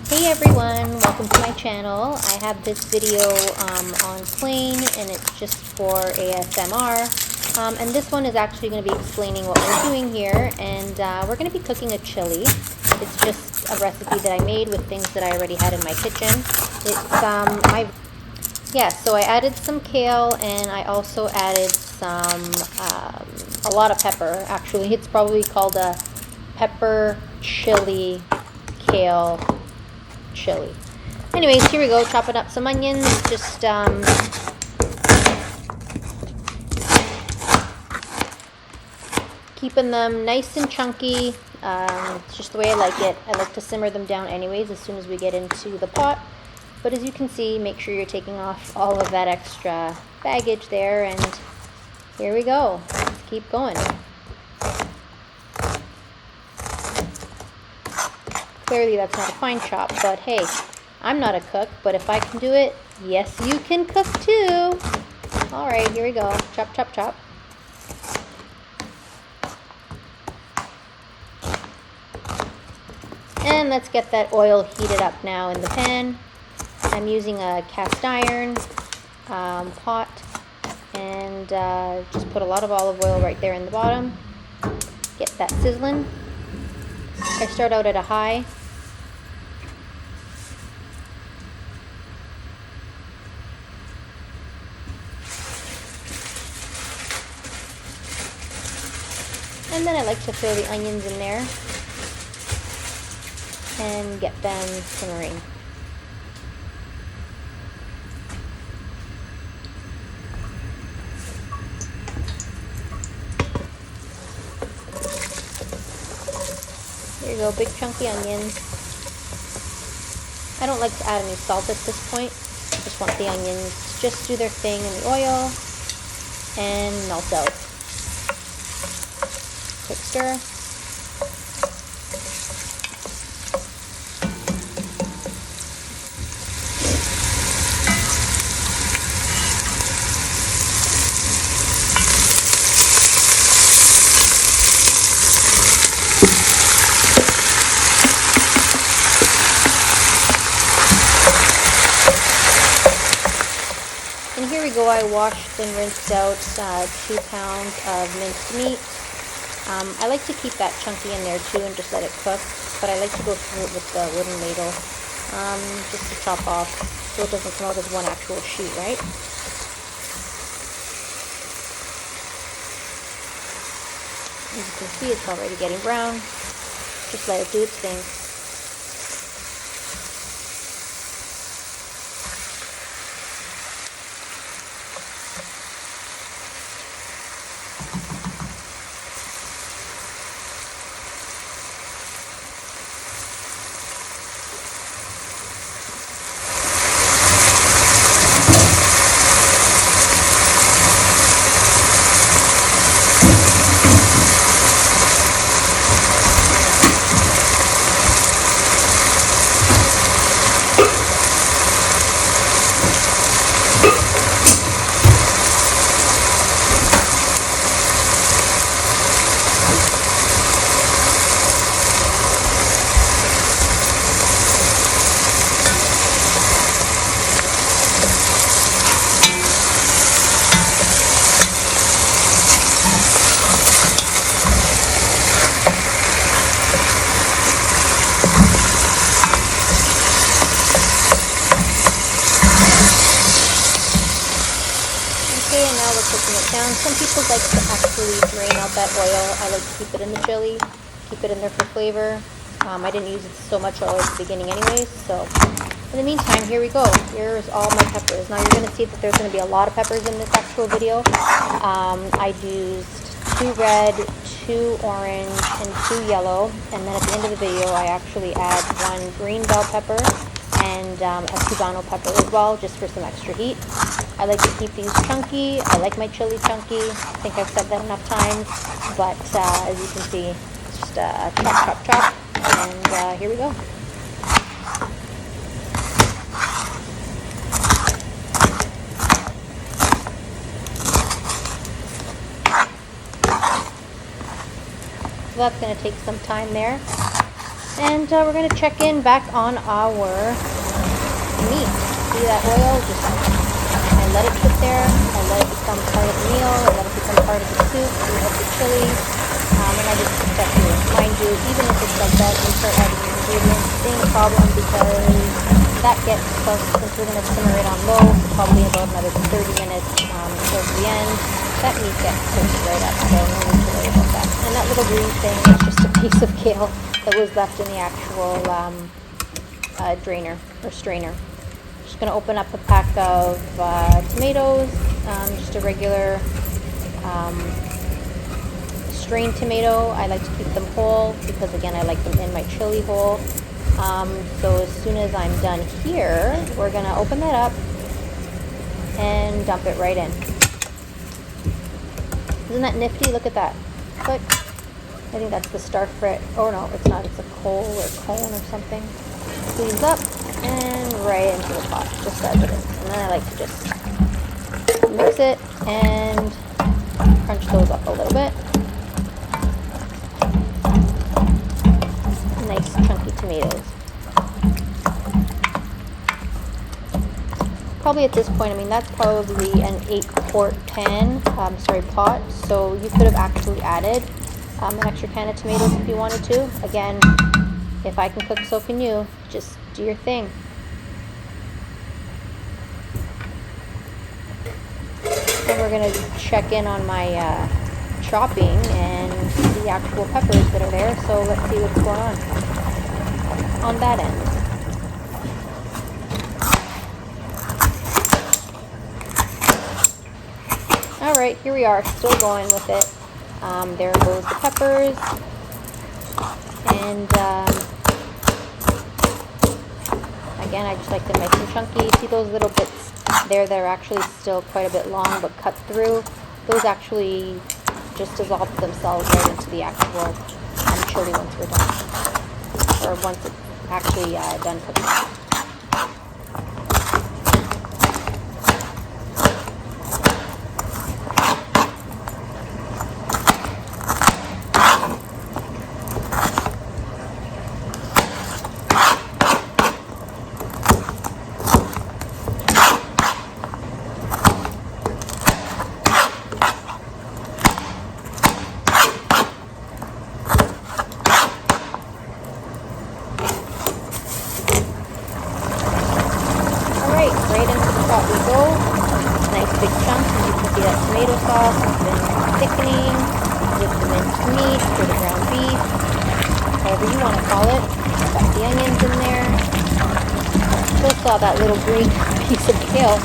Hey everyone, welcome to my channel. I have this video on plain and it's just for ASMR. And this one is actually going to be explaining what we're doing here, and we're going to be cooking a chili. It's just a recipe that I made with things that I already had in my kitchen. It's so I added some kale and I also added a lot of pepper. Actually, it's probably called a pepper chili kale chili. Anyways, here we go, chopping up some onions, just keeping them nice and chunky. It's just the way I like it. I like to simmer them down anyways as soon as we get into the pot. But as you can see, make sure you're taking off all of that extra baggage there, and here we go. Let's keep going. Clearly that's not a fine chop, but hey, I'm not a cook, but if I can do it, yes, you can cook too. All right, here we go. Chop, chop, chop. And let's get that oil heated up now in the pan. I'm using a cast iron pot, and just put a lot of olive oil right there in the bottom. Get that sizzling. I start out at a high. And then I like to throw the onions in there and get them simmering. There you go, big chunky onions. I don't like to add any salt at this point. I just want the onions to just do their thing in the oil and melt out. Quick stir. And here we go, I washed and rinsed out 2 pounds of minced meat. I like to keep that chunky in there too and just let it cook, but I like to go through it with the wooden ladle just to chop off so it doesn't come out as one actual sheet, right? As you can see, it's already getting brown. Just let it do its thing. And now we're cooking it down. Some people like to actually drain out that oil. I like to keep it in the chili, keep it in there for flavor. I didn't use so much oil at the beginning anyways, so in the meantime, here we go. Here's all my peppers. Now you're going to see that there's going to be a lot of peppers in this actual video. I used 2 red, 2 orange, and 2 yellow, and then at the end of the video I actually add 1 green bell pepper and a cubanello pepper as well, just for some extra heat. I like to keep these chunky. I like my chili chunky. I think I've said that enough times, but as you can see, it's just chop, chop, chop, and here we go. So that's going to take some time there. And we're going to check in back on our meat. See that oil? I let it sit there. I let it become part of the meal. I let it become part of the soup, of the chili. And I just put that through. Mind you, even if it's like that, you start adding ingredients, same problem, because that gets cooked, since we're going to simmer it on low for probably about another 30 minutes towards the end. That meat gets cooked right up, so no need to worry about that. And that little green thing is just a piece of kale that was left in the actual drainer or strainer. Just going to open up a pack of tomatoes, just a regular strained tomato. I like to keep them whole because, again, I like them in my chili whole. So as soon as I'm done here, we're going to open that up and dump it right in. Isn't that nifty? Look at that. Click. I think that's the star frit. Oh no, it's not. It's a coal or cone or something. Squeeze up and right into the pot, just as it is. And then I like to just mix it and crunch those up a little bit. Nice chunky tomatoes. Probably at this point, I mean, that's probably an 8-quart pot. So you could have actually added an extra can of tomatoes if you wanted to. Again, if I can cook, so can you. Just do your thing. And we're going to check in on my chopping and the actual peppers that are there. So let's see what's going on that end. Alright, here we are, still going with it. There goes the peppers. And again, I just like them nice and chunky. See those little bits there that are actually still quite a bit long but cut through? Those actually just dissolve themselves right into the actual chili once we're done. Or once it's actually done cooking. Right into the pot we go. Nice big chunks, and you can see that tomato sauce has been thickening with the minced meat or the ground beef, however you want to call it. Got the onions in there. Still saw that little green piece of kale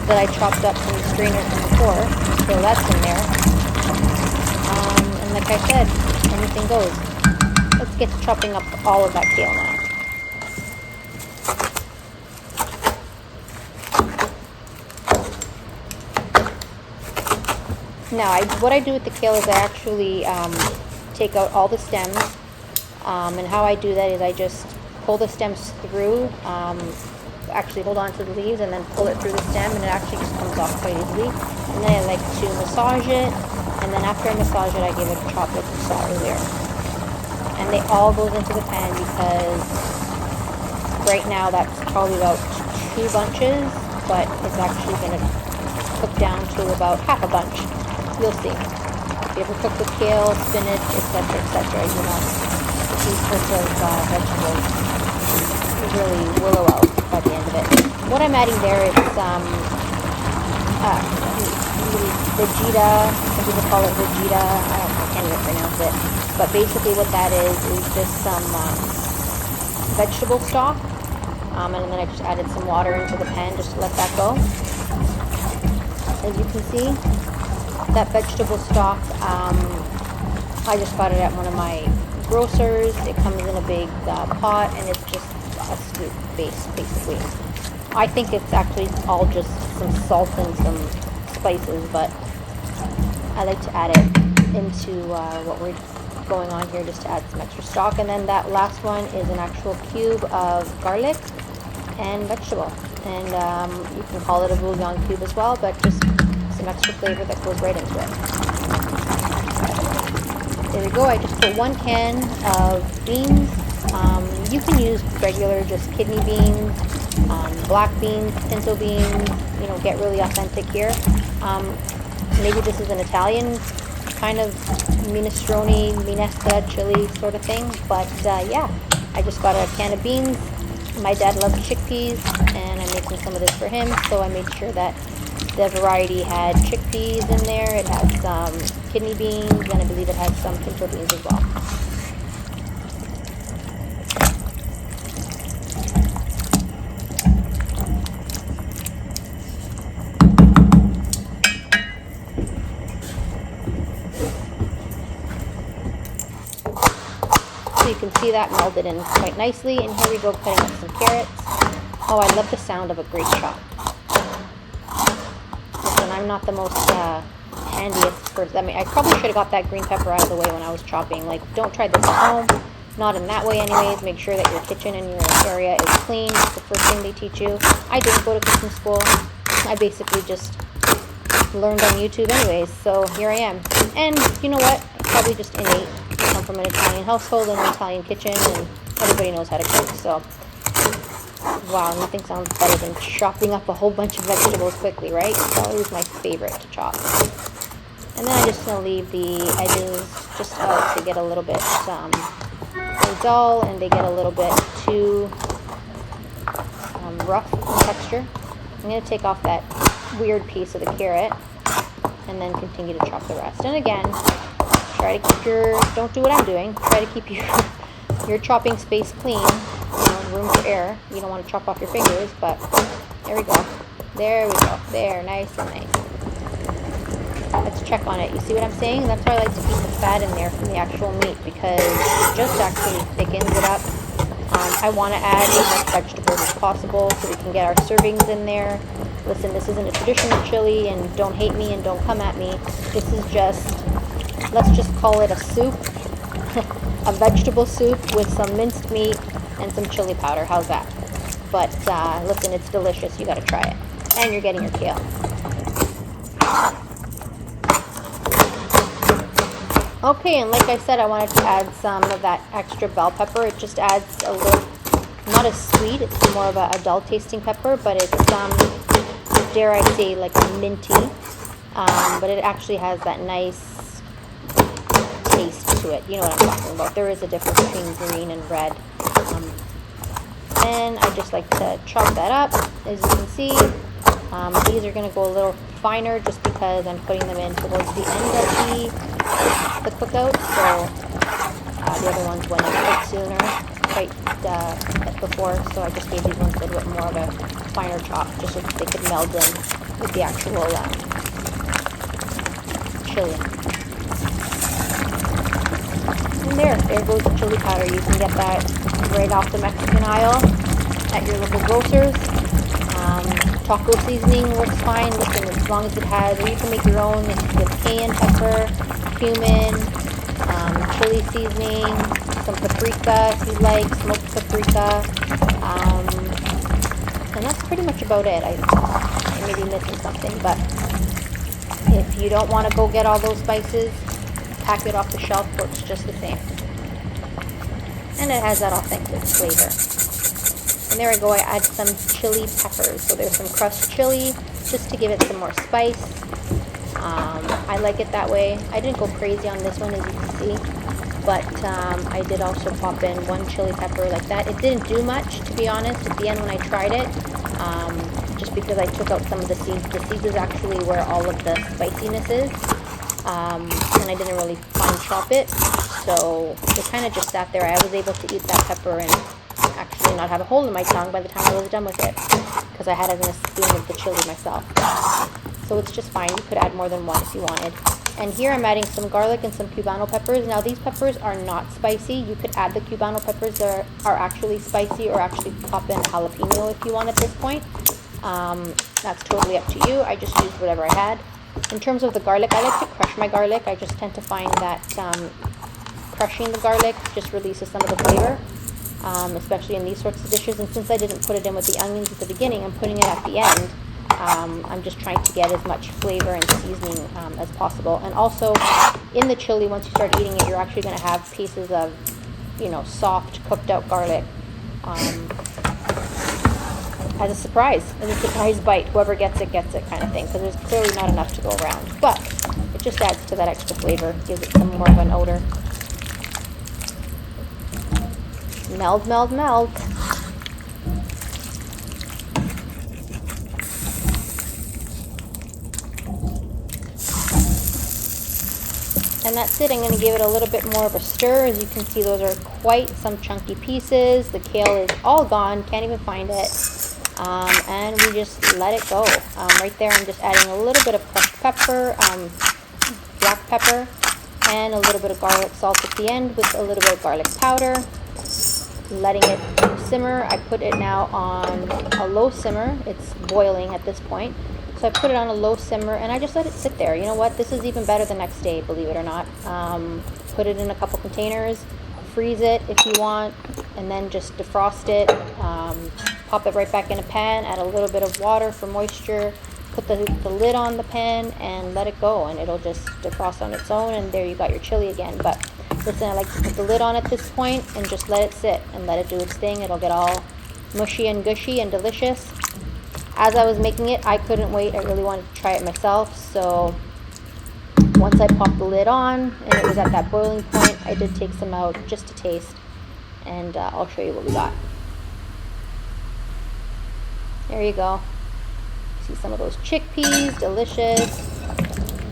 that I chopped up from the strainer from before. So that's in there. And like I said, anything goes. Let's get to chopping up all of that kale now. Now, what I do with the kale is I actually take out all the stems, and how I do that is I just pull the stems through, actually hold on to the leaves and then pull it through the stem, and it actually just comes off quite easily. And then I like to massage it, and then after I massage it, I give it a chop like you saw earlier. And they all goes into the pan because right now that's probably about 2 bunches, but it's actually going to cook down to about half a bunch. You'll see. If you ever cook with kale, spinach, etc., you know, these sorts of vegetables really willow out by the end of it. What I'm adding there is vegeta. Some people call it vegeta. I can't even pronounce it. But basically what that is just some vegetable stock. And then I just added some water into the pan just to let that go. As you can see, that vegetable stock, I just got it at one of my grocers. It comes in a big pot, and it's just a soup base, basically. I think it's actually all just some salt and some spices, but I like to add it into what we're going on here just to add some extra stock. And then that last one is an actual cube of garlic and vegetable. And you can call it a bouillon cube as well, but just some extra flavor that goes right into it. There we go. I just put 1 can of beans You can use regular just kidney beans, black beans, pinto beans, you know, get really authentic here. Maybe this is an Italian kind of minestrone, minestra, chili sort of thing, but yeah, I just got a can of beans. My dad loves chickpeas, and I'm making some of this for him, so I made sure that the variety had chickpeas in there. It has some kidney beans, and I believe it has some pinto beans as well. You can see that melded in quite nicely, and here we go cutting up some carrots. Oh, I love the sound of a great chop. Listen, I'm not the most handiest person. I mean, I probably should have got that green pepper out of the way when I was chopping. Like, don't try this at home. Not in that way anyways. Make sure that your kitchen and your area is clean. That's the first thing they teach you. I didn't go to cooking school. I basically just learned on YouTube anyways, so here I am. And you know what? It's probably just innate. I come from an Italian household and an Italian kitchen, and everybody knows how to cook, so wow, nothing sounds better than chopping up a whole bunch of vegetables quickly, right? Celery is my favorite to chop. And then I'm just going to leave the edges just out to get a little bit dull, and they get a little bit too rough in texture. I'm going to take off that weird piece of the carrot and then continue to chop the rest. And again, try to keep don't do what I'm doing, try to keep your chopping space clean, you know, room for error. You don't want to chop off your fingers, but there we go. There we go. There, nice and nice. Let's check on it. You see what I'm saying? That's why I like to keep the fat in there from the actual meat, because it just actually thickens it up. I want to add as much vegetables as possible so we can get our servings in there. Listen, this isn't a traditional chili, and don't hate me and don't come at me. This is just, let's just call it a soup, a vegetable soup with some minced meat and some chili powder. How's that? But listen, it's delicious. You got to try it. And you're getting your kale. Okay, and like I said, I wanted to add some of that extra bell pepper. It just adds a little, not as sweet, it's more of a dull tasting pepper, but it's, dare I say, like a minty. But it actually has that nice taste to it. You know what I'm talking about. There is a difference between green and red. And I just like to chop that up. As you can see, these are going to go a little finer just because I'm putting them in towards the end of the cookout. So the other ones went in a bit sooner, right before. So I just gave these ones a little bit more of a finer chop, just so that they could meld in with the actual chili. And there goes the chili powder. You can get that right off the Mexican aisle at your local grocer's. Taco seasoning works fine. Listen, as long as it has, or you can make your own with cayenne pepper, cumin, chili seasoning, some paprika if you like, smoked paprika, and that's pretty much about it. I may be missing something, but if you don't want to go get all those spices, pack it off the shelf, works just the same. And it has that authentic flavor. And there I go, I add some chili peppers. So there's some crushed chili, just to give it some more spice. I like it that way. I didn't go crazy on this one, as you can see. But I did also pop in one chili pepper like that. It didn't do much, to be honest, at the end when I tried it. Just because I took out some of the seeds. The seeds is actually where all of the spiciness is. And I didn't really fine chop it. So it kind of just sat there. I was able to eat that pepper and actually not have a hole in my tongue by the time I was done with it, because I had it in a spoon of the chili myself. So it's just fine. You could add more than one if you wanted. And here I'm adding some garlic and some cubano peppers. Now these peppers are not spicy. You could add the cubano peppers that are actually spicy, or actually pop in a jalapeno if you want at this point. That's totally up to you. I just used whatever I had. In terms of the garlic, I like to crush my garlic. I just tend to find that crushing the garlic just releases some of the flavor. Especially in these sorts of dishes. And since I didn't put it in with the onions at the beginning, I'm putting it at the end. I'm just trying to get as much flavor and seasoning as possible. And also, in the chili, once you start eating it, you're actually going to have pieces of you know, soft cooked out garlic as a surprise bite. Whoever gets it kind of thing, because there's clearly not enough to go around, but it just adds to that extra flavor, gives it some more of an odor. Meld, meld, meld. And that's it. I'm going to give it a little bit more of a stir. As you can see, those are quite some chunky pieces. The kale is all gone, can't even find it. And we just let it go. Right there, I'm just adding a little bit of crushed pepper, black pepper, and a little bit of garlic salt at the end with a little bit of garlic powder. Letting it simmer. I put it now on a low simmer. It's boiling at this point. So I put it on a low simmer and I just let it sit there. You know what? This is even better the next day, believe it or not. Put it in a couple containers, freeze it if you want, and then just defrost it. Pop it right back in a pan, add a little bit of water for moisture, put the lid on the pan and let it go, and it'll just defrost on its own, and there you got your chili again. But listen, I like to put the lid on at this point and just let it sit and let it do its thing. It'll get all mushy and gushy and delicious. As I was making it, I couldn't wait. I really wanted to try it myself. So once I popped the lid on and it was at that boiling point, I did take some out just to taste. And I'll show you what we got. There you go. See some of those chickpeas, delicious.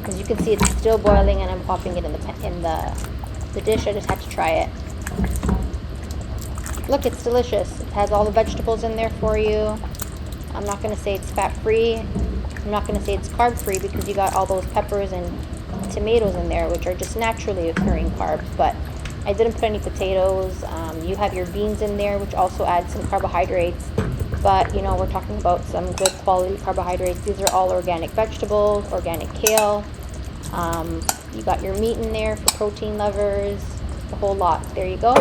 As you can see, it's still boiling and I'm popping it in the dish. I just had to try it. Look, it's delicious. It has all the vegetables in there for you. I'm not going to say it's fat-free. I'm not going to say it's carb-free because you got all those peppers and tomatoes in there, which are just naturally occurring carbs. But I didn't put any potatoes. You have your beans in there, which also add some carbohydrates. But, you know, we're talking about some good quality carbohydrates. These are all organic vegetables, organic kale. You got your meat in there for protein lovers, the whole lot. There you go.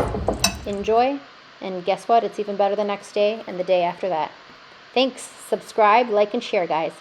Enjoy. And guess what? It's even better the next day and the day after that. Thanks. Subscribe, like, and share, guys.